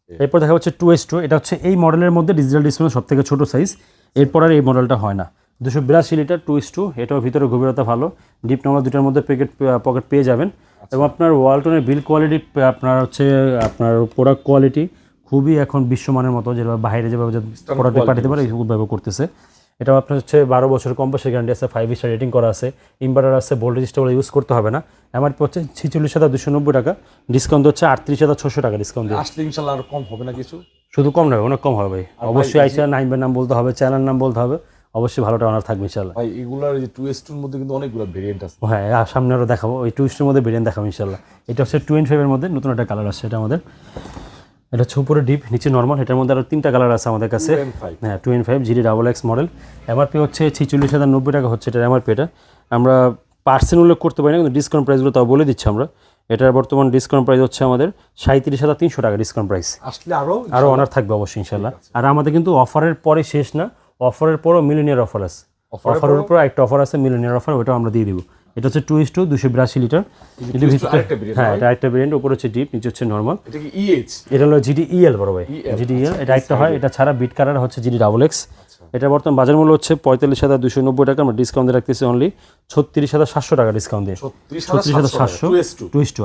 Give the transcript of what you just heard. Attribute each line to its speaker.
Speaker 1: এরপর দেখা হচ্ছে 2S2, এটা হচ্ছে এই মডেলের মধ্যে ডিজিটাল ডিসপ্লে সবথেকে ছোট সাইজ, এরপর আর এই মডেলটা হয় না। 282 লিটার 2S2, এটাও ভিতরে গভীরতা ভালো, ডিপ নর্মাল দুটার মধ্যে পকেট পেয়ে যাবেন। এবং আপনার ওয়ালটনের বিল কোয়ালিটি, আপনার হচ্ছে আপনার প্রোডাক্ট কোয়ালিটি খুবই এখন বিশ্বমানের মতো, যেভাবে বাইরে যেভাবে প্রোডাক্ট পাঠাতে পারে এইভাবে করতেছে। এটাও আপনার হচ্ছে 12 বছর কম্পাসের গ্যারান্টি আছে, 5 স্টার রেটিং করা আছে, ইনভার্টার আছে, ভোল্টেজ স্টেবল ইউজ করতে হবে না। এমআরপি হচ্ছে 46,290 টাকা, ডিসকাউন্ট হচ্ছে 38,600 টাকা ডিসকাউন্ট দিয়ে।
Speaker 2: আসলে ইনশাআল্লাহ আর কম হবে না কিছু?
Speaker 1: শুধু কম নয়, অনেক কম হবে ভাই। অবশ্যই আইসা নাইমের নাম বলতে হবে, চ্যানেল নাম বলতে হবে, অবশ্যই ভালোটা অনার থাকবে ইনশাল্লাহ।
Speaker 2: ভাই এগুলার যে 2S2 এর মধ্যে কিন্তু অনেকগুলো ভেরিয়েন্ট আছে।
Speaker 1: হ্যাঁ, সামনে আরও দেখাবো, ওই 2S2 এর মধ্যে ভেরিয়েন্ট দেখাবো ইনশাল্লাহ। এটা হচ্ছে 25 এর মধ্যে নতুন একটা কালার আসছে, এটা আমাদের, এটা হচ্ছে উপরে ডিপ নিচে নর্মাল, এটার মধ্যে আরও 3টা কালার আছে আমাদের কাছে। হ্যাঁ, 2N5 GD XX model, MRP হচ্ছে 46,090 টাকা হচ্ছে এটার এমআরপি। এটা আমরা পার্সেন্ট উল্লেখ করতে পারি না, কিন্তু ডিসকাউন্ট প্রাইসগুলো তাও বলে দিচ্ছি আমরা। এটার বর্তমান ডিসকাউন্ট প্রাইস হচ্ছে আমাদের 37,300 টাকা ডিসকাউন্ট প্রাইস।
Speaker 2: আসলে আরও
Speaker 1: অনার থাকবে অবশ্যই ইনশাল্লাহ। আর আমাদের কিন্তু অফারের পরে শেষ না, অফারের পরও মিলিনিয়ার অফার আছে, অফারের উপর একটা অফার আছে মিলিনিয়ার অফার, ওটাও আমরা দিয়ে দিব। এটা হচ্ছে 2S2 282 লিটার, হ্যাঁ এটা একটা ভেরিয়েন্ট, উপরে হচ্ছে ডিপ নিচে হচ্ছে নর্মাল।
Speaker 2: এটা কি EH?
Speaker 1: এটা হলো GDEL বড় ভাই, GDEL। এটা একটা হয়, এটা ছাড়া বিট কালার হচ্ছে GDXX। এটা বর্তমান বাজার মূল্য হচ্ছে 45,290 টাকা, আমরা ডিসকাউন্ট রাখতেছি অনলি 36,700 টাকা ডিসকাউন্ট দিয়ে,
Speaker 2: 36,700
Speaker 1: 2S2।